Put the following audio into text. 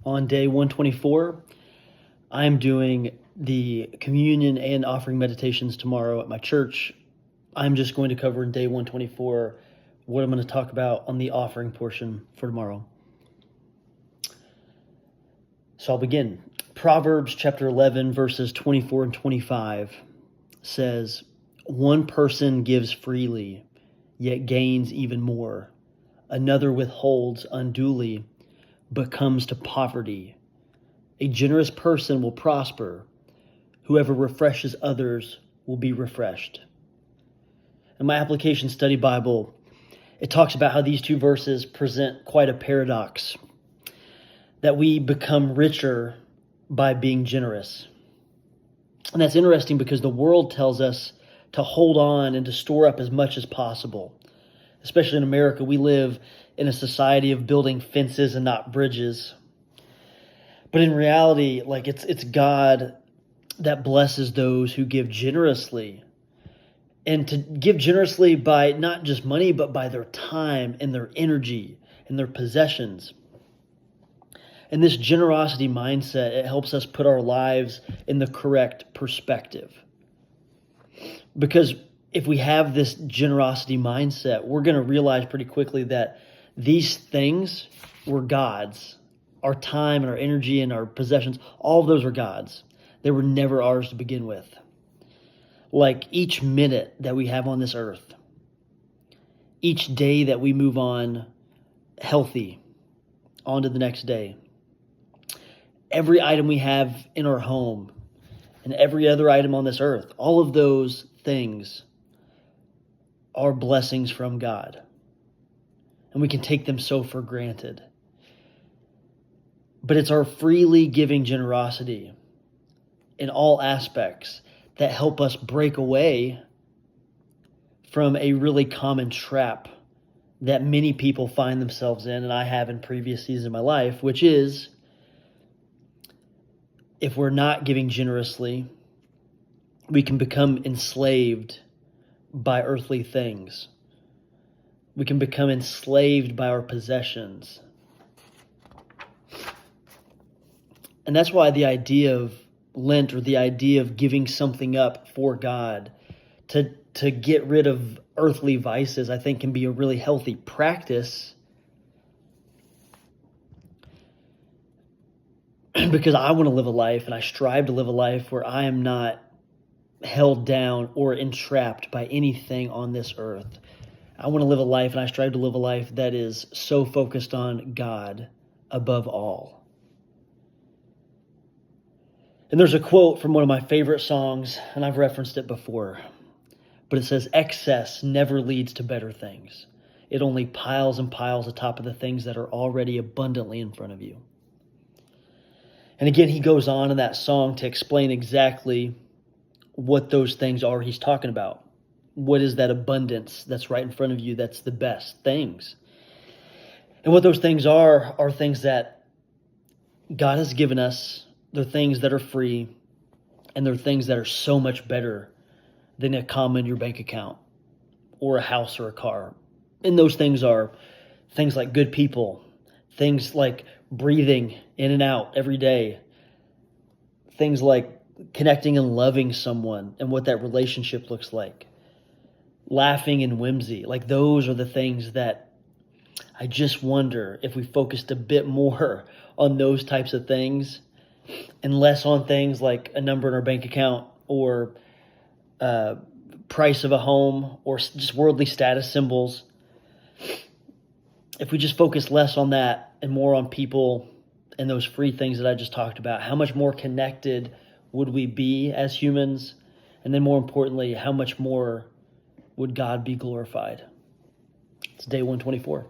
On day 124, I'm doing the communion and offering meditations tomorrow at my church. I'm just going to cover in day 124 what I'm going to talk about on the offering portion for tomorrow. So I'll begin. Proverbs chapter 11, verses 24 and 25 says, "One person gives freely, yet gains even more. Another withholds unduly, but comes to poverty. A generous person will prosper. Whoever refreshes others will be refreshed." In my application study Bible, it talks about how these two verses present quite a paradox, that we become richer by being generous. And that's interesting because the world tells us to hold on and to store up as much as possible. Especially in America, we live in a society of building fences and not bridges. But in reality, it's God that blesses those who give generously. And to give generously by not just money, but by their time and their energy and their possessions. And this generosity mindset, it helps us put our lives in the correct perspective. Because if we have this generosity mindset, we're going to realize pretty quickly that these things were God's. Our time and our energy and our possessions, all of those are God's. They were never ours to begin with. Like each minute that we have on this earth, each day that we move on healthy, on to the next day, every item we have in our home and every other item on this earth, all of those things are blessings from God. And we can take them so for granted. But it's our freely giving generosity in all aspects that help us break away from a really common trap that many people find themselves in, and I have in previous seasons of my life, which is if we're not giving generously, we can become enslaved by earthly things. We can become enslaved by our possessions. And that's why the idea of Lent, or the idea of giving something up for God to get rid of earthly vices, I think can be a really healthy practice. Because I want to live a life, and I strive to live a life where I am not held down or entrapped by anything on this earth. I want to live a life, and I strive to live a life that is so focused on God above all. And there's a quote from one of my favorite songs, and I've referenced it before, but it says, "Excess never leads to better things. It only piles and piles atop of the things that are already abundantly in front of you." And again, he goes on in that song to explain exactly what those things are he's talking about. What is that abundance that's right in front of you that's the best things? And what those things are things that God has given us. They're things that are free, and they're things that are so much better than a comma in your bank account or a house or a car. And those things are things like good people, things like breathing in and out every day, things like connecting and loving someone and what that relationship looks like, laughing and whimsy. Like those are the things that I just wonder if we focused a bit more on those types of things and less on things like a number in our bank account or price of a home or just worldly status symbols. If we just focus less on that and more on people and those free things that I just talked about, how much more connected would we be as humans? And then more importantly, how much more would God be glorified? It's day 124.